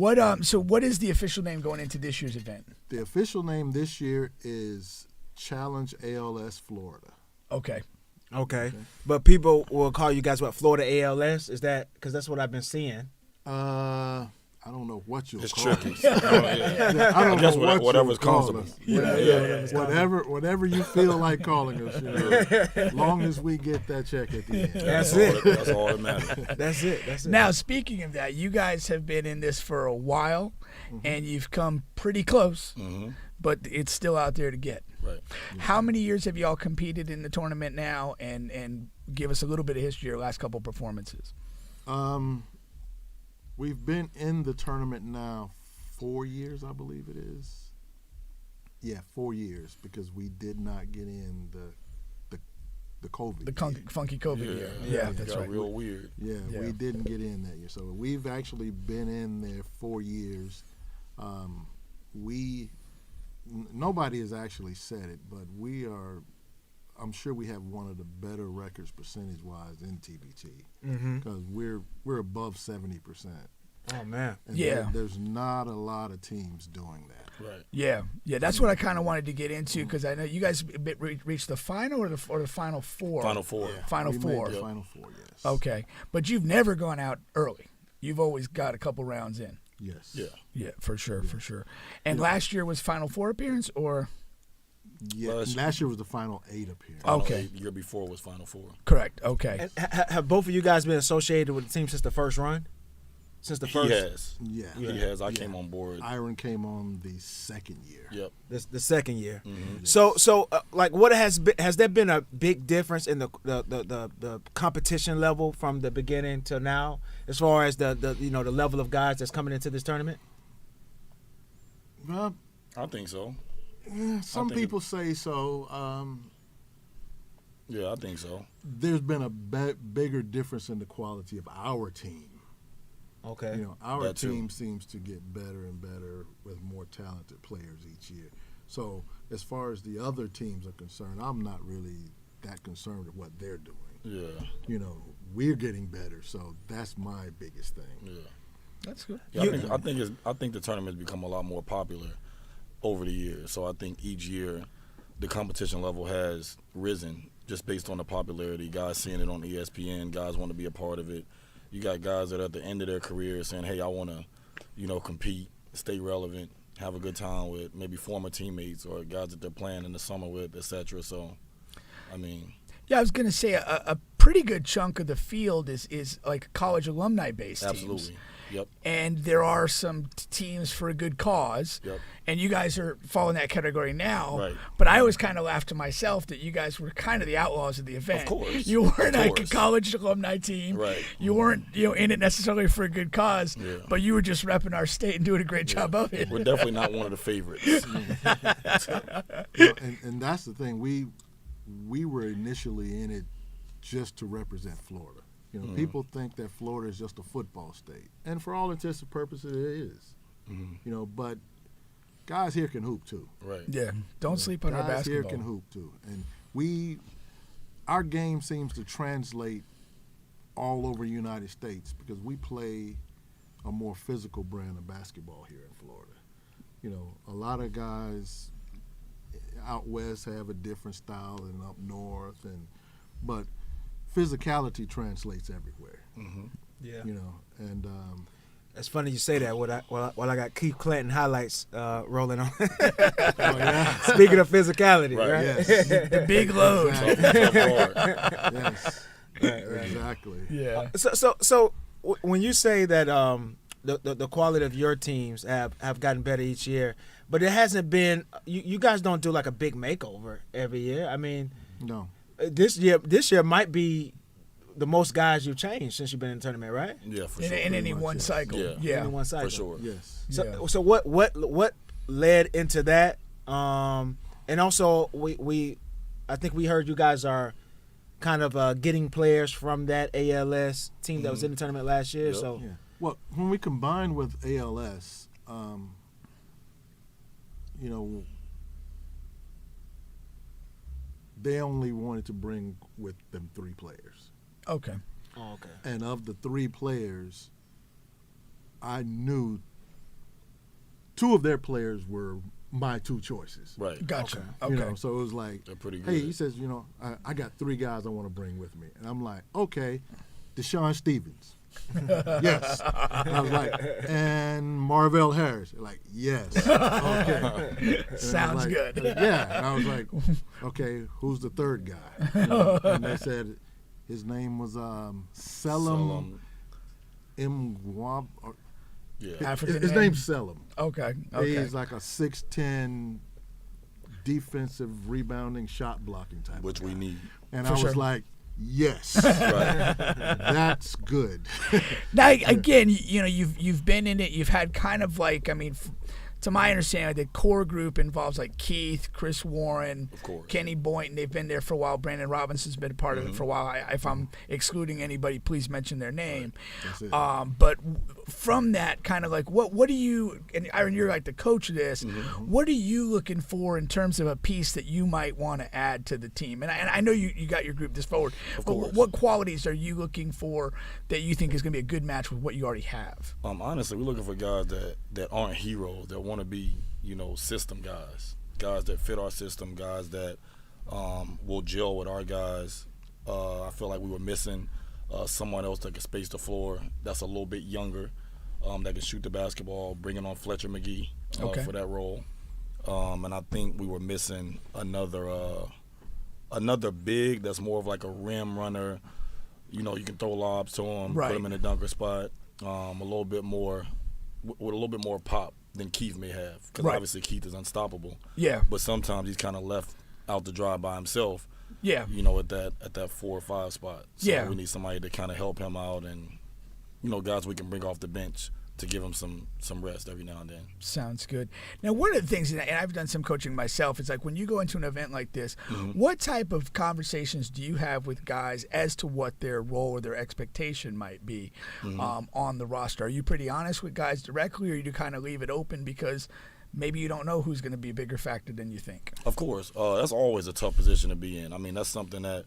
what is the official name going into this year's event? The official name this year is Challenge ALS Florida. Okay. But people will call you guys what, Florida ALS? Is that because that's what I've been seeing? I don't know what you'll It's call tricky. it. I don't know what whatever's you'll call comfortable. us. Whatever you feel like calling us. As long as we get that check at the end. That's it. That's all that matters. That's it. Now, speaking of that, you guys have been in this for a while, and you've come pretty close, but it's still out there to get. Right. How many years have y'all competed in the tournament now, and give us a little bit of history of your last couple performances? We've been in the tournament now 4 years, I believe it is. Yeah, 4 years, because we did not get in the COVID. The funky COVID year. Yeah, That's got right. real weird. Yeah, we didn't get in that year. So we've actually been in there 4 years. Nobody has actually said it, but I'm sure we have one of the better records percentage-wise in TBT, because we're above 70%. Oh man. And Yeah. there's not a lot of teams doing that. Right. Yeah, that's what I kind of wanted to get into, because I know you guys reached the final or the final four. Final four. Yeah, Final we four. Made the final four, yes. Okay, but you've never gone out early. You've always got a couple rounds in. Yes. Yeah. For sure. And last year was Final Four appearance, or? Yeah. Last year was the final 8 appearance. Okay. The year before was Final Four. Correct. Okay. And have both of you guys been associated with the team since the first run? Since the first? He has. Yeah. He has. I came on board. Iron came on the second year. Yep. The second year. Mm-hmm. So like, what has there been a big difference in the competition level from the beginning till now, as far as the level of guys that's coming into this tournament? Well, I think so. Some people say so. Yeah, I think so. There's been a bigger difference in the quality of our team. Okay. Our That too. team seems to get better and better with more talented players each year. So as far as the other teams are concerned, I'm not really that concerned with what they're doing. Yeah. We're getting better, so that's my biggest thing. Yeah. That's good. Yeah, I think the tournament's become a lot more popular over the years. So I think each year the competition level has risen just based on the popularity. Guys seeing it on ESPN, guys want to be a part of it. You got guys that are at the end of their career saying, "Hey, I want to, compete, stay relevant, have a good time with maybe former teammates or guys that they're playing in the summer with, etc." So, I mean. Yeah, I was going to say a pretty good chunk of the field is like college alumni-based teams. Absolutely. Yep. And there are some teams for a good cause. Yep. And you guys are falling that category now. Right. But I always kind of laugh to myself that you guys were kind of the outlaws of the event. Of course. You weren't Of like a course. college alumni team. Right. You weren't in it necessarily for a good cause. Yeah. But you were just repping our state and doing a great job of it. We're definitely not one of the favorites. And that's the thing. We were initially in it just to represent Florida. People think that Florida is just a football state, and for all intents and purposes, it is. But guys here can hoop too. Right. Yeah. Don't sleep on our Guys here basketball. can hoop too, and our game seems to translate all over the United States because we play a more physical brand of basketball here in Florida. A lot of guys out west have a different style than up north, but physicality translates everywhere. Yeah. And It's funny you say that. While I got Keith Clanton highlights rolling on. Speaking of physicality, right? yes, The big load. yes, exactly. Yeah. So when you say that the quality of your teams have gotten better each year, but it hasn't been. You guys don't do like a big makeover every year. I mean, No. This year might be the most guys you've changed since you've been in the tournament, right? Yeah, for In sure. any much, one yes. cycle. Yeah. Yeah. In one cycle. For sure. Yes. So what led into that? And also I think we heard you guys are kind of getting players from that ALS team that was in the tournament last year. Yep. So Yeah. Well, when we combined with ALS, they only wanted to bring with them 3 players. Okay. okay. And of the 3 players, I knew 2 of their players were my 2 choices. Right. Gotcha. You Okay. know, so it was like, They're pretty hey, good. he says, I got 3 guys I want to bring with me. And I'm like, okay, Deshaun Stevens. Yes. I was like, and Marvell Harris. They're like, yes. Okay. And I was Sounds like, good. Yeah. And I was like, okay, who's the 3rd guy? And they said his name was Selim Mwab. Yeah. African His name? name's Selim. Okay. Okay. He's like a 6'10" defensive rebounding shot blocking type. Which of we guy. need. And For I was sure. like, yes, Right. that's good. Now, again, you've been in it. You've had kind of like, to my understanding, the core group involves like Keith, Chris Warren, Of course. Kenny Boynton. They've been there for a while. Brandon Robinson's been a part of it for a while. If I'm excluding anybody, please mention their name. That's it. But from that, kind of like, what do you? And Aaron, you're like the coach of this. What are you looking for in terms of a piece that you might want to add to the team? And I know you got your group this forward. Of But course. what qualities are you looking for that you think is going to be a good match with what you already have? Honestly, we're looking for guys that aren't heroes, that want to be, system guys that fit our system, guys that will gel with our guys. I feel like we were missing someone else that could space the floor, that's a little bit younger, that can shoot the basketball, bringing on Fletcher McGee Okay. for that role. And I think we were missing another big that's more of like a rim runner. You can throw lobs to him, Right. put him in a dunker spot, a little bit more, with a little bit more pop than Keith may have, because Right. obviously Keith is unstoppable. Yeah. But sometimes he's kind of left out to dry by himself. Yeah. At that 4 or 5 spot. So Yeah. we need somebody to kind of help him out, and guys we can bring off the bench to give him some rest every now and then. Sounds good. Now, one of the things, and I've done some coaching myself, it's like when you go into an event like this, what type of conversations do you have with guys as to what their role or their expectation might be on the roster? Are you pretty honest with guys directly, or you do kind of leave it open because maybe you don't know who's going to be a bigger factor than you think? Of course, that's always a tough position to be in. I mean, that's something that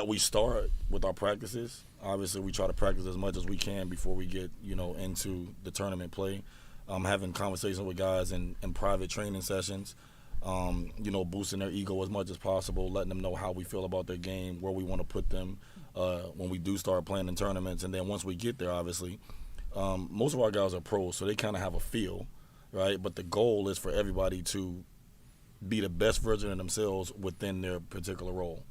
we start with our practices. Obviously, we try to practice as much as we can before we get, into the tournament play. Having conversations with guys in private training sessions, boosting their ego as much as possible, letting them know how we feel about their game, where we want to put them when we do start playing in tournaments. And then once we get there, obviously, most of our guys are pros, so they kind of have a feel, right? But the goal is for everybody to be the best version of themselves within their particular role.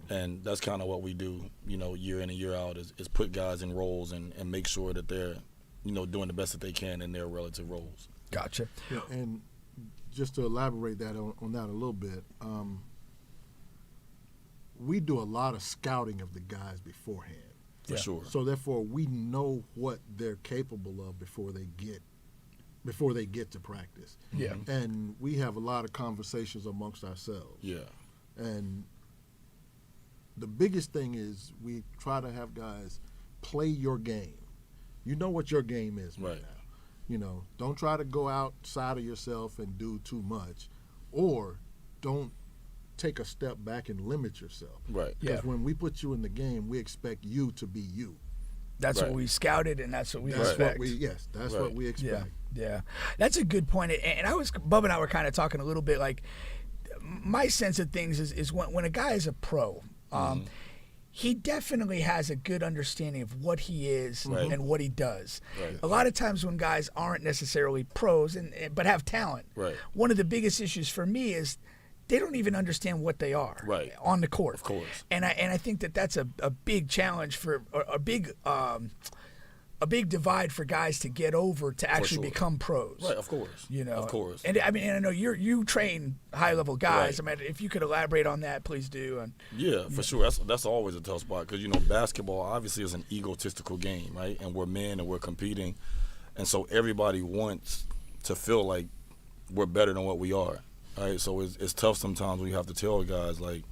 And that's kind of what we do, year in and year out, is put guys in roles and make sure that they're, doing the best that they can in their relative roles. Gotcha. Yeah, and just to elaborate that on that a little bit, we do a lot of scouting of the guys beforehand. For Yeah. sure. So therefore, we know what they're capable of before they get to practice. Yeah. And we have a lot of conversations amongst ourselves. Yeah. And the biggest thing is we try to have guys play your game. You know what your game is right now. Don't try to go outside of yourself and do too much, or don't take a step back and limit yourself. Right. Because Yeah. when we put you in the game, we expect you to be you. That's what Right. we scouted, and that's what we That's expect. that's Right. what we Yeah, expect. yeah, that's a good point. And Bub and I were kind of talking a little bit. Like, my sense of things is when a guy is a pro, he definitely has a good understanding of what he is Right. and what he does. Right. A lot of times when guys aren't necessarily pros but have talent, Right. one of the biggest issues for me is they don't even understand what they are Right. on the court. Of course. And I think that's a big challenge or a big divide for guys to get over to actually sure. become pros. Right, of course. Of course. And I know you train high level guys. Right. I mean, if you could elaborate on that, please do. And Yeah, for sure. That's always a tough spot because, basketball obviously is an egotistical game, right? And we're men and we're competing. And so everybody wants to feel like we're better than what we are, right? So it's tough sometimes when you have to tell guys, like,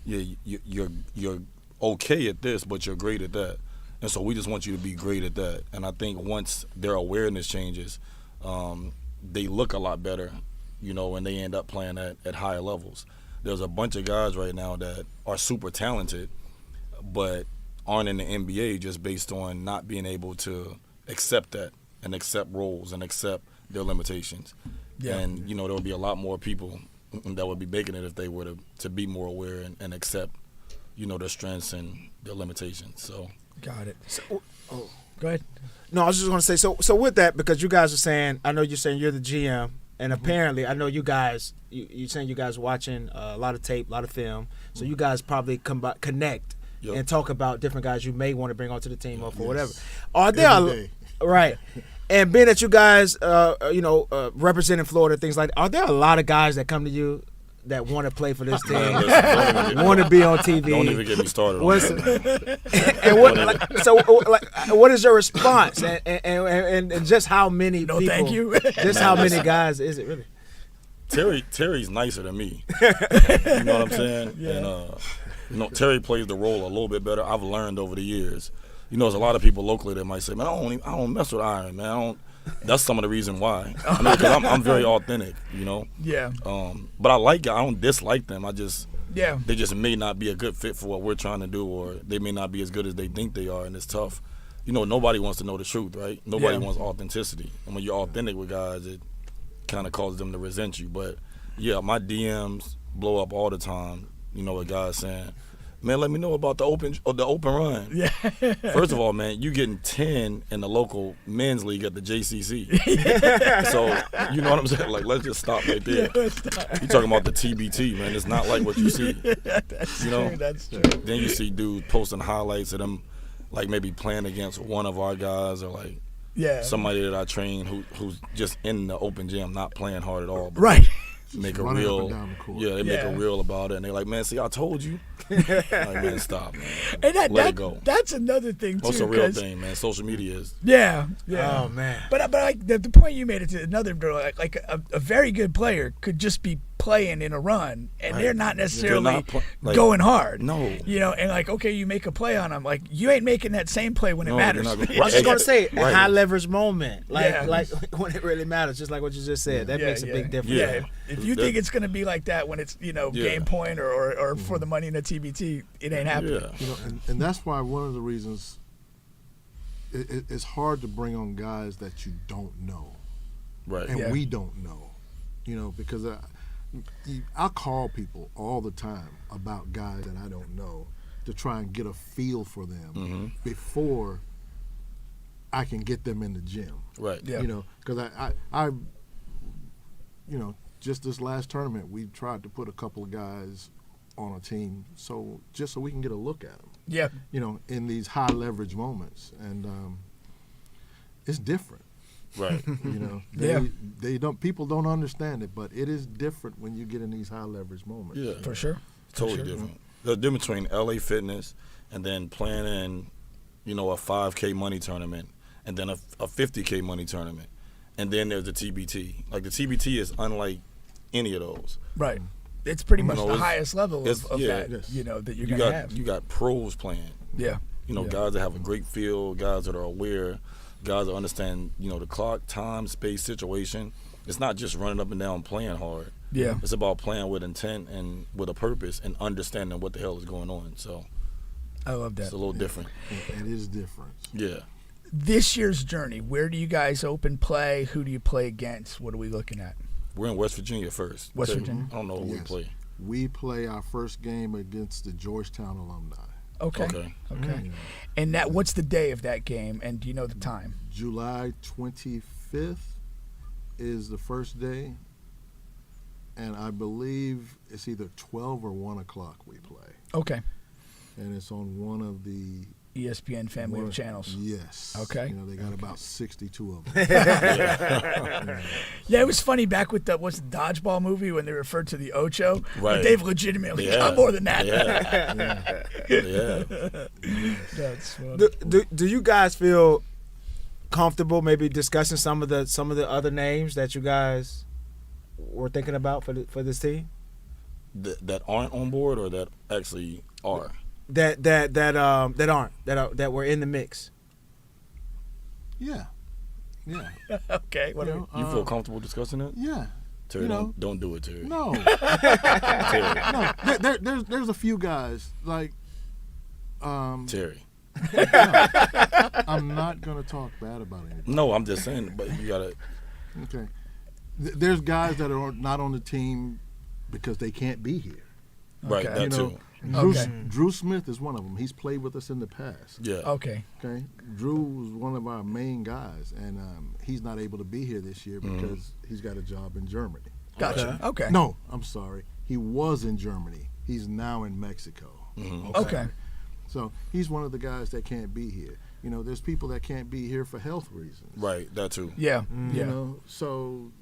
yeah, you're okay at this, but you're great at that. And so we just want you to be great at that. And I think once their awareness changes, they look a lot better, and they end up playing at higher levels. There's a bunch of guys right now that are super talented, but aren't in the NBA just based on not being able to accept that and accept roles and accept their limitations. Yeah. And, there would be a lot more people that would be making it if they were to be more aware and accept, their strengths and their limitations. So. Got it. So, Go ahead. No, I was just going to say, so with that, because you guys are saying, I know you're saying you're the GM, and apparently I know you guys, you're saying you guys watching a lot of tape, a lot of film, so you guys probably connect and talk about different guys you may want to bring onto the team or for whatever. Are there, right, and being that you guys, representing Florida, things like that, are there a lot of guys that come to you that want to play for this team, want to be on TV? Don't even get me started on that. And what is your response? And just how many people? Thank you. Just how many guys is it really? Terry's nicer than me. You know what I'm saying? Yeah. And Terry plays the role a little bit better. I've learned over the years. There's a lot of people locally that might say, "Man, I don't mess with Iron, man. That's some of the reason why. Because I'm very authentic, Yeah. But I like it. I don't dislike them. Yeah. They just may not be a good fit for what we're trying to do, or they may not be as good as they think they are, and it's tough. Nobody wants to know the truth, right? Nobody wants authenticity. And when you're authentic with guys, it kind of causes them to resent you. But, yeah, my DMs blow up all the time, with guys saying, "Man, let me know about the open run." Yeah. First of all, man, you getting 10 in the local men's league at the JCC. So, you know what I'm saying? Like, let's just stop right there. You're talking about the TBT, man. It's not like what you see. That's true. That's true. Then you see dudes posting highlights of them, like maybe playing against one of our guys or like somebody that I train who's just in the open gym, not playing hard at all. Right. Make a reel, they make a reel about it, and they're like, "Man, see, I told you." Like, man, stop, man. And Let it go. That's another thing too. That's a real thing, man. Social media is. Yeah. Oh man. But like the point you made it to another, like a very good player could just be playing in a run, and they're not necessarily going hard. No. And like, okay, you make a play on them, like you ain't making that same play when it matters. I was just gonna say a high leverage moment, like when it really matters, just like what you just said. That makes a big difference. Yeah. If you think it's gonna be be like that when it's, game point or for the money in the TBT. It ain't happening. Yeah. And that's why one of the reasons it's hard to bring on guys that you don't know. Right. And we don't know. Because I call people all the time about guys that I don't know to try and get a feel for them before I can get them in the gym. Right. Yeah. Because I just this last tournament, we tried to put a couple of guys on a team so we can get a look at them. Yeah. In these high leverage moments, and it's different. Right. They don't. People don't understand it, but it is different when you get in these high leverage moments. Yeah, for sure. Totally different. The difference between LA Fitness and then playing in, a 5K money tournament, and then a 50K money tournament, and then there's the TBT. Like the TBT is unlike any of those. Right. It's pretty much the highest level of that. Yes. That you're gonna have. You got pros playing. Yeah. Guys that have a great feel, guys that are aware, guys that understand, the clock, time, space, situation. It's not just running up and down playing hard. Yeah. It's about playing with intent and with a purpose and understanding what the hell is going on. So I love that. It's a little different. It is different. Yeah. This year's journey, where do you guys open play? Who do you play against? What are we looking at? We're in West Virginia first. West Virginia? I don't know who we play. We play our first game against the Georgetown alumni. Okay. And what's the day of that game, and do you know the time? July 25th is the first day, and I believe it's either 12 or 1 o'clock we play. Okay. And it's on one of the ESPN family of channels. Yes. Okay. They got about 62 of them. Yeah, it was funny back with the dodgeball movie when they referred to the Ocho. Right. But they've legitimately got more than that. Yeah. That's funny. Do you guys feel comfortable maybe discussing some of the other names that you guys were thinking about for this team? That aren't on board or that actually are? That were in the mix. Yeah. Okay. You feel comfortable discussing it? Yeah. Terry, don't do it, Terry. No. Terry. No. There's a few guys like Terry. I'm not going to talk bad about anybody. No, I'm just saying, but you gotta. Okay. There's guys that are not on the team because they can't be here. Right, Okay. that You know, too. Drew Smith is one of them. He's played with us in the past. Yeah. Okay. Okay. Drew was one of our main guys, and he's not able to be here this year because he's got a job in Germany. Gotcha. Okay. No, I'm sorry. He was in Germany. He's now in Mexico. Okay. So he's one of the guys that can't be here. You know, there's people that can't be here for health reasons. Right, that too. Yeah. You Yeah. know, so,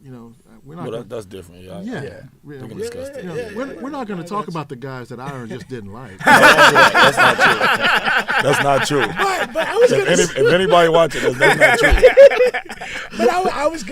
you know, we're not. But gonna, that's different. Yeah. yeah. We can discuss that. You know, we're not going to talk about the guys that Aaron just didn't like. That's not true. That's not true. But I was gonna. If anybody watching this, that's not true. But I was gonna